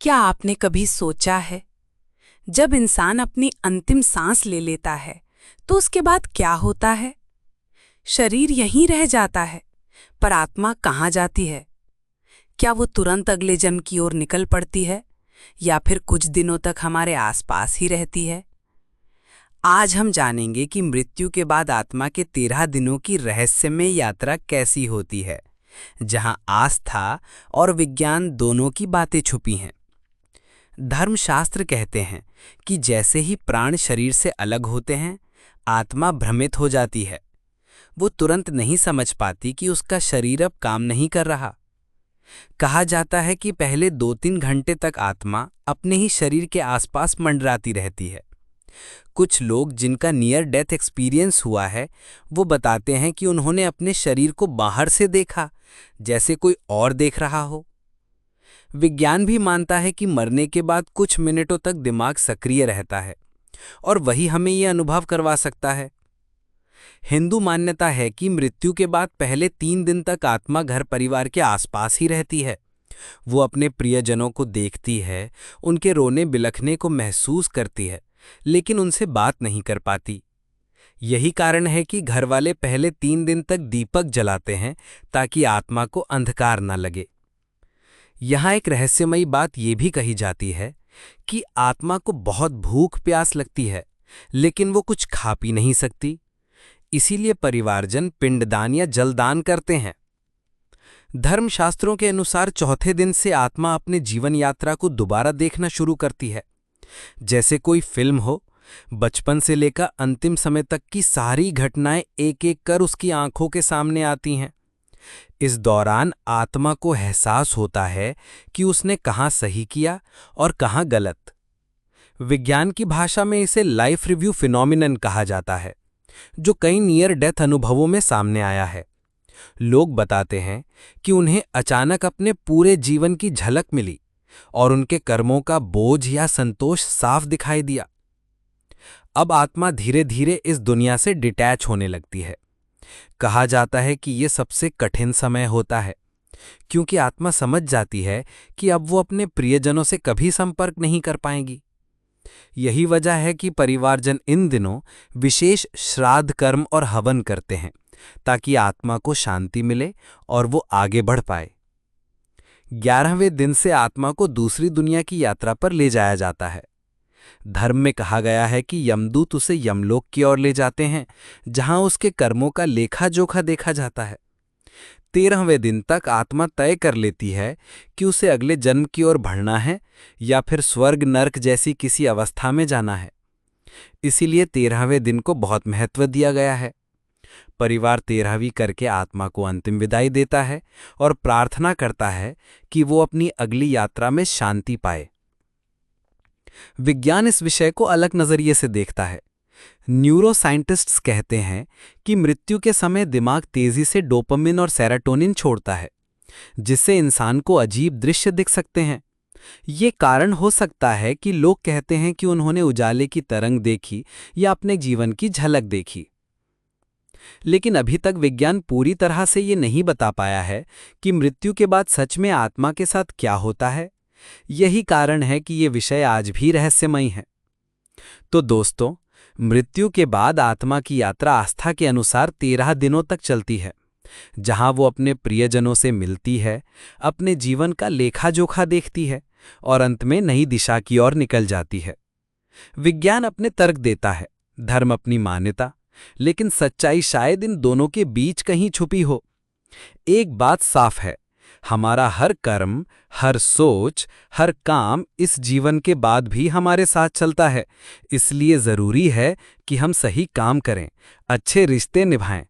क्या आपने कभी सोचा है, जब इंसान अपनी अंतिम सांस ले लेता है तो उसके बाद क्या होता है? शरीर यहीं रह जाता है, पर आत्मा कहाँ जाती है? क्या वो तुरंत अगले जन्म की ओर निकल पड़ती है या फिर कुछ दिनों तक हमारे आसपास ही रहती है? आज हम जानेंगे कि मृत्यु के बाद आत्मा के 13 दिनों की रहस्यमय यात्रा कैसी होती है, जहां आस्था और विज्ञान दोनों की बातें छुपी हैं। धर्मशास्त्र कहते हैं कि जैसे ही प्राण शरीर से अलग होते हैं, आत्मा भ्रमित हो जाती है। वो तुरंत नहीं समझ पाती कि उसका शरीर अब काम नहीं कर रहा। कहा जाता है कि पहले 2-3 घंटे तक आत्मा अपने ही शरीर के आसपास मंडराती रहती है। कुछ लोग जिनका नियर डेथ एक्सपीरियंस हुआ है, वो बताते हैं कि उन्होंने अपने शरीर को बाहर से देखा, जैसे कोई और देख रहा हो। विज्ञान भी मानता है कि मरने के बाद कुछ मिनटों तक दिमाग सक्रिय रहता है और वही हमें ये अनुभव करवा सकता है। हिंदू मान्यता है कि मृत्यु के बाद पहले 3 दिन तक आत्मा घर परिवार के आसपास ही रहती है। वो अपने प्रियजनों को देखती है, उनके रोने बिलखने को महसूस करती है, लेकिन उनसे बात नहीं कर पाती। यही कारण है कि घर वाले पहले 3 दिन तक दीपक जलाते हैं ताकि आत्मा को अंधकार न लगे। यहाँ एक रहस्यमयी बात यह भी कही जाती है कि आत्मा को बहुत भूख प्यास लगती है, लेकिन वो कुछ खा पी नहीं सकती। इसीलिए परिवारजन पिंडदान या जलदान करते हैं। धर्मशास्त्रों के अनुसार चौथे दिन से आत्मा अपने जीवन यात्रा को दोबारा देखना शुरू करती है। जैसे कोई फिल्म हो, बचपन से लेकर अंतिम समय तक की सारी घटनाएं एक एक कर उसकी आंखों के सामने आती हैं। इस दौरान आत्मा को एहसास होता है कि उसने कहाँ सही किया और कहाँ गलत। विज्ञान की भाषा में इसे लाइफ रिव्यू फिनोमिनन कहा जाता है, जो कई नियर डेथ अनुभवों में सामने आया है। लोग बताते हैं कि उन्हें अचानक अपने पूरे जीवन की झलक मिली और उनके कर्मों का बोझ या संतोष साफ दिखाई दिया। अब आत्मा धीरे धीरे इस दुनिया से डिटैच होने लगती है। कहा जाता है कि यह सबसे कठिन समय होता है, क्योंकि आत्मा समझ जाती है कि अब वो अपने प्रियजनों से कभी संपर्क नहीं कर पाएंगी। यही वजह है कि परिवारजन इन दिनों विशेष श्राद्ध कर्म और हवन करते हैं, ताकि आत्मा को शांति मिले और वो आगे बढ़ पाए। 11वें दिन से आत्मा को दूसरी दुनिया की यात्रा पर ले जाया जाता है। धर्म में कहा गया है कि यमदूत उसे यमलोक की ओर ले जाते हैं, जहां उसके कर्मों का लेखा जोखा देखा जाता है। 13वें दिन तक आत्मा तय कर लेती है कि उसे अगले जन्म की ओर बढ़ना है या फिर स्वर्ग नर्क जैसी किसी अवस्था में जाना है। इसीलिए 13वें दिन को बहुत महत्व दिया गया है। परिवार 13वीं करके आत्मा को अंतिम विदाई देता है और प्रार्थना करता है कि वो अपनी अगली यात्रा में शांति पाए। विज्ञान इस विषय को अलग नजरिए से देखता है। न्यूरोसाइंटिस्ट्स कहते हैं कि मृत्यु के समय दिमाग तेजी से डोपामिन और सेरोटोनिन छोड़ता है, जिससे इंसान को अजीब दृश्य दिख सकते हैं। ये कारण हो सकता है कि लोग कहते हैं कि उन्होंने उजाले की तरंग देखी या अपने जीवन की झलक देखी। लेकिन अभी तक विज्ञान पूरी तरह से ये नहीं बता पाया है कि मृत्यु के बाद सच में आत्मा के साथ क्या होता है। यही कारण है कि ये विषय आज भी रहस्यमयी है। तो दोस्तों, मृत्यु के बाद आत्मा की यात्रा आस्था के अनुसार 13 दिनों तक चलती है, जहां वो अपने प्रियजनों से मिलती है, अपने जीवन का लेखा जोखा देखती है और अंत में नई दिशा की ओर निकल जाती है। विज्ञान अपने तर्क देता है, धर्म अपनी मान्यता, लेकिन सच्चाई शायद इन दोनों के बीच कहीं छुपी हो। एक बात साफ है, हमारा हर कर्म, हर सोच, हर काम इस जीवन के बाद भी हमारे साथ चलता है। इसलिए जरूरी है कि हम सही काम करें, अच्छे रिश्ते निभाएं